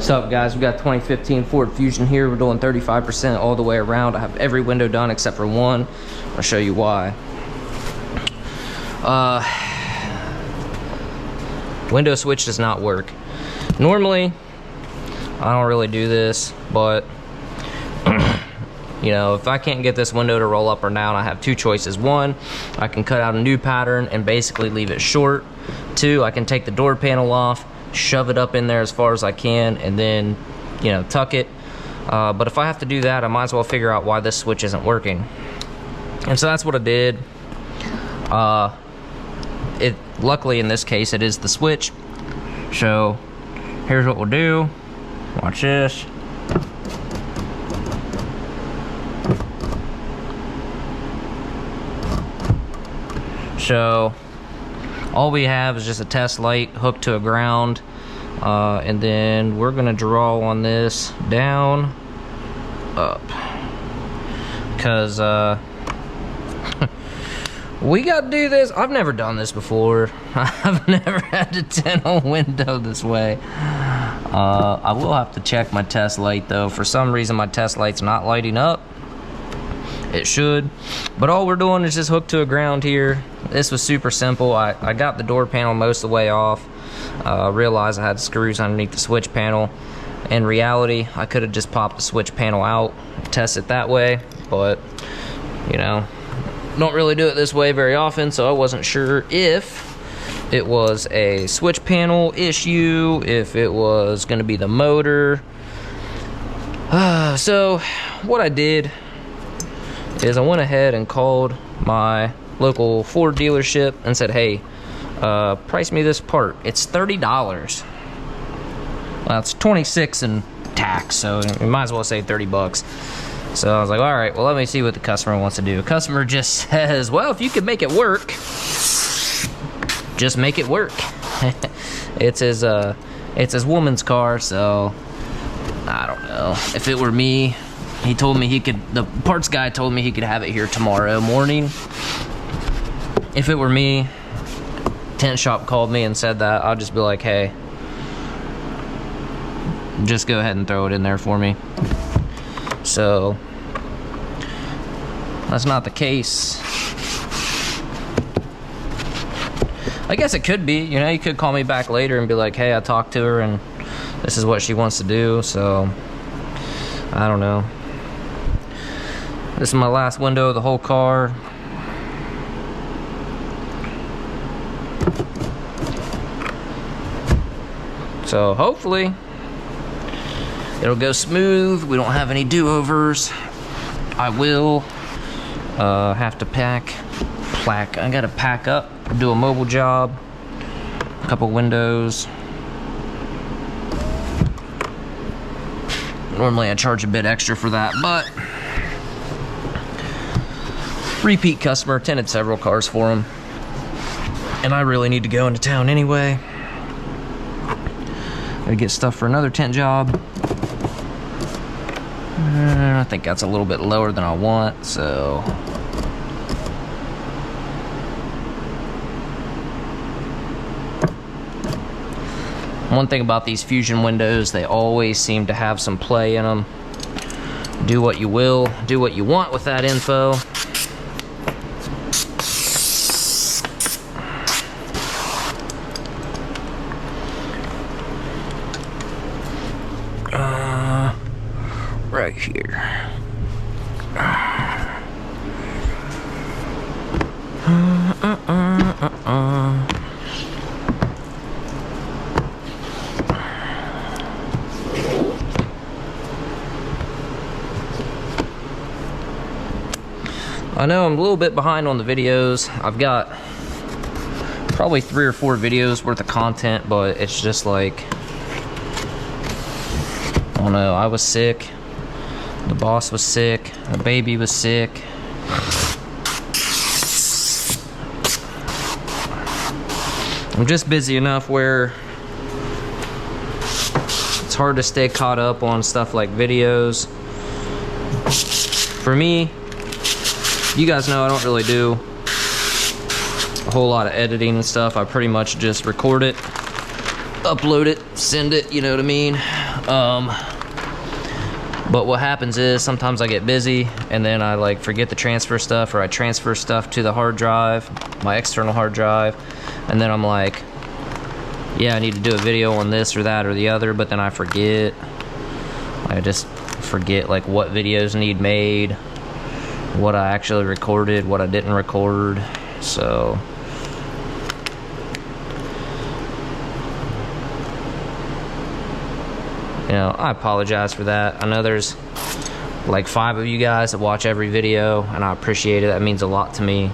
What's up, guys? We got 2015 Ford Fusion here. We're doing 35% all the way around. I have every window done except for one. I'll show you why. Window switch does not work. Normally, I don't really do this, but you know, if I can't get this window to roll up or down, I have two choices. One, I can cut out a new pattern and basically leave it short. Two, I can take the door panel off, shove it up in there as far as I can, and then, you know, tuck it. But if I have to do that, I might as well figure out why this switch isn't working. And so that's what I did. Luckily in this case, it is the switch. So here's what we'll do. Watch this. So all we have is just a test light hooked to a ground, and then we're gonna draw on this down, up, because we gotta do this. I've never done this before. I've never had to tint a window this way. I will have to check my test light though. For some reason my test light's not lighting up. It should, but all we're doing is just hooked to a ground here. This was super simple. I got the door panel most of the way off. Realized I had screws underneath the switch panel. In reality, I could have just popped the switch panel out, test it that way, but you know, don't really do it this way very often, so I wasn't sure if it was a switch panel issue, if it was gonna be the motor. So what I did is I went ahead and called my local Ford dealership and said, hey, price me this part. It's $30. Well, it's 26 in tax, so you might as well say 30 bucks. So I was like, all right, well, let me see what the customer wants to do. The customer just says, well, if you could make it work, just make it work. It's his woman's car, so I don't know. If it were me, he told me the parts guy told me he could have it here tomorrow morning. If it were me, tent shop called me and said that, I'll just be like, hey, just go ahead and throw it in there for me. So that's not the case. I guess it could be, you know, you could call me back later and be like, hey, I talked to her and this is what she wants to do. So I don't know. This is my last window of the whole car. So hopefully it'll go smooth. We don't have any do-overs. I will have to I gotta pack up, do a mobile job, a couple windows. Normally I charge a bit extra for that, but repeat customer, tinted several cars for him, and I really need to go into town anyway. Gotta get stuff for another tent job. I think that's a little bit lower than I want, so one thing about these Fusion windows, they always seem to have some play in them. Do what you will, do what you want with that info. Right here. I know I'm a little bit behind on the videos. I've got probably 3 or 4 videos worth of content, but it's just like, I don't know, I was sick. The boss was sick. The baby was sick. I'm just busy enough where it's hard to stay caught up on stuff like videos. For me, you guys know I don't really do a whole lot of editing and stuff. I pretty much just record it, upload it, send it, you know what I mean? But what happens is sometimes I get busy and then I like forget to transfer stuff, or I transfer stuff to the hard drive, my external hard drive, and then I'm like, yeah, I need to do a video on this or that or the other, but then I forget. I just forget like what videos need made, what I actually recorded, what I didn't record. So you know, I apologize for that. I know there's like 5 of you guys that watch every video, and I appreciate it. That means a lot to me.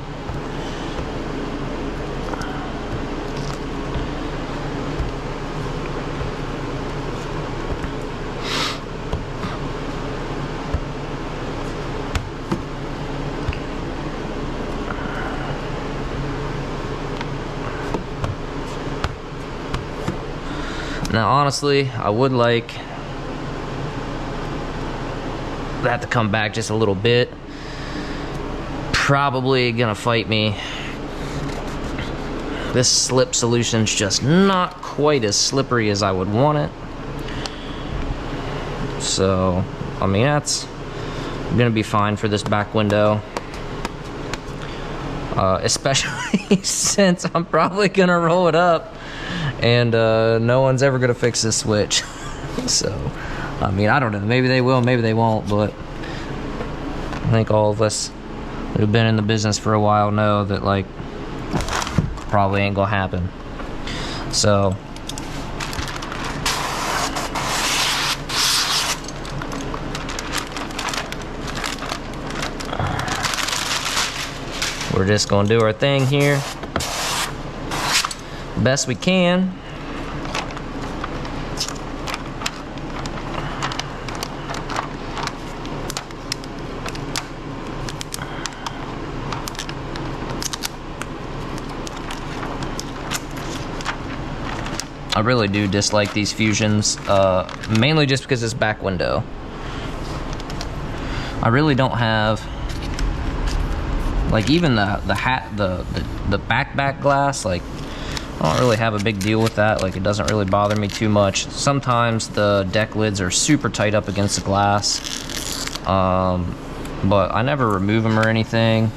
Now, honestly, I would like that to come back just a little bit. Probably gonna fight me. This slip solution's just not quite as slippery as I would want it. So, I mean, that's gonna be fine for this back window. Especially since I'm probably gonna roll it up and no one's ever gonna fix this switch. So, I mean, I don't know, maybe they will, maybe they won't, but I think all of us who've been in the business for a while know that, like, probably ain't gonna happen. So we're just gonna do our thing here best we can. I really do dislike these fusions, mainly just because it's back window. I really don't have, like, even the back glass, like, I don't really have a big deal with that. Like, it doesn't really bother me too much. Sometimes the deck lids are super tight up against the glass, but I never remove them or anything.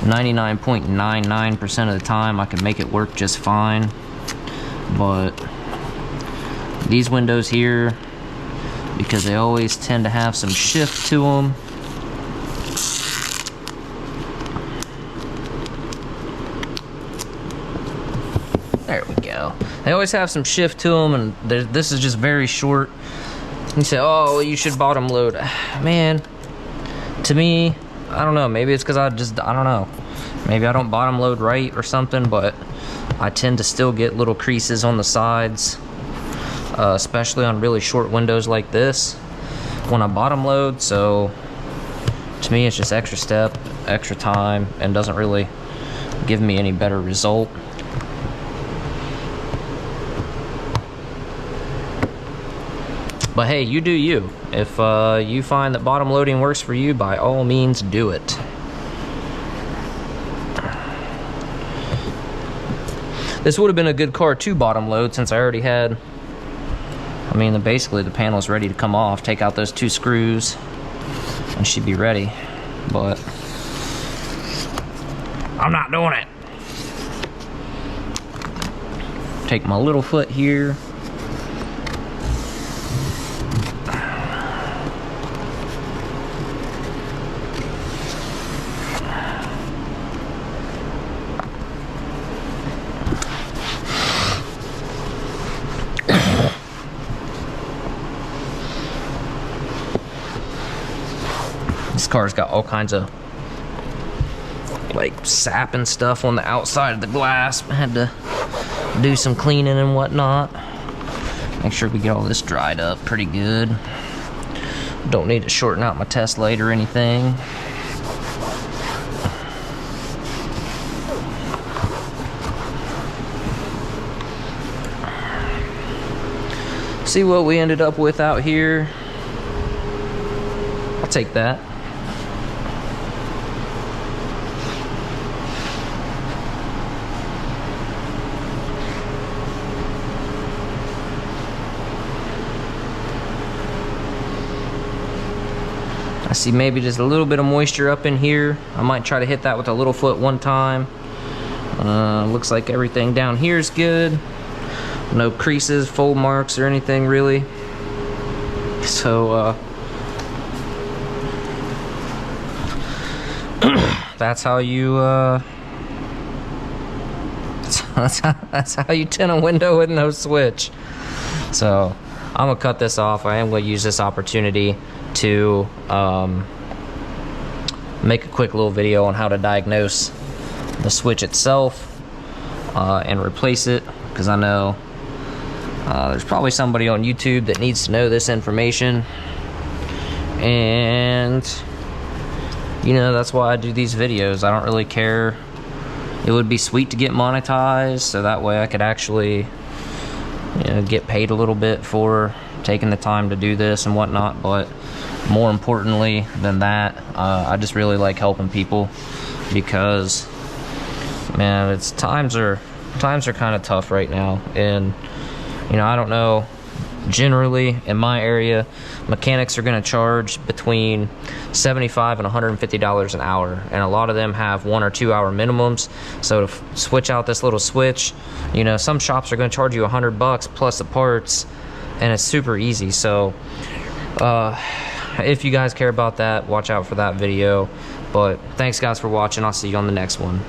99.99% of the time I can make it work just fine. But these windows here, because they always tend to have some shift to them, there we go. They always have some shift to them, and this is just very short. You say, oh, you should bottom load. Man, to me, I don't know. Maybe it's because I don't know. Maybe I don't bottom load right or something, but I tend to still get little creases on the sides, especially on really short windows like this when I bottom load. So to me, it's just extra step, extra time, and doesn't really give me any better result. But hey, you do you. If you find that bottom loading works for you, by all means do it. This would have been a good car to bottom load, since I already had, I mean, basically the panel's ready to come off. Take out those 2 screws and she'd be ready. But I'm not doing it. Take my little foot here. This car's got all kinds of like sap and stuff on the outside of the glass. I had to do some cleaning and whatnot. Make sure we get all this dried up pretty good. Don't need to shorten out my test light or anything. See what we ended up with out here. I'll take that. I see maybe just a little bit of moisture up in here. I might try to hit that with a little foot one time. Looks like everything down here is good. No creases, fold marks, or anything really. So that's how you that's how you tint a window with no switch. So I'm gonna cut this off. I am gonna use this opportunity to make a quick little video on how to diagnose the switch itself and replace it, because I know there's probably somebody on YouTube that needs to know this information, and you know, that's why I do these videos. I don't really care. It would be sweet to get monetized, so that way I could actually, you know, get paid a little bit for taking the time to do this and whatnot. But more importantly than that, I just really like helping people, because man, times are kind of tough right now. And you know, I don't know, generally in my area, mechanics are going to charge between $75 and $150 an hour, and a lot of them have 1 or 2 hour minimums. So to switch out this little switch, you know, some shops are going to charge you $100 plus the parts, and it's super easy. So if you guys care about that, watch out for that video. But thanks guys for watching. I'll see you on the next one.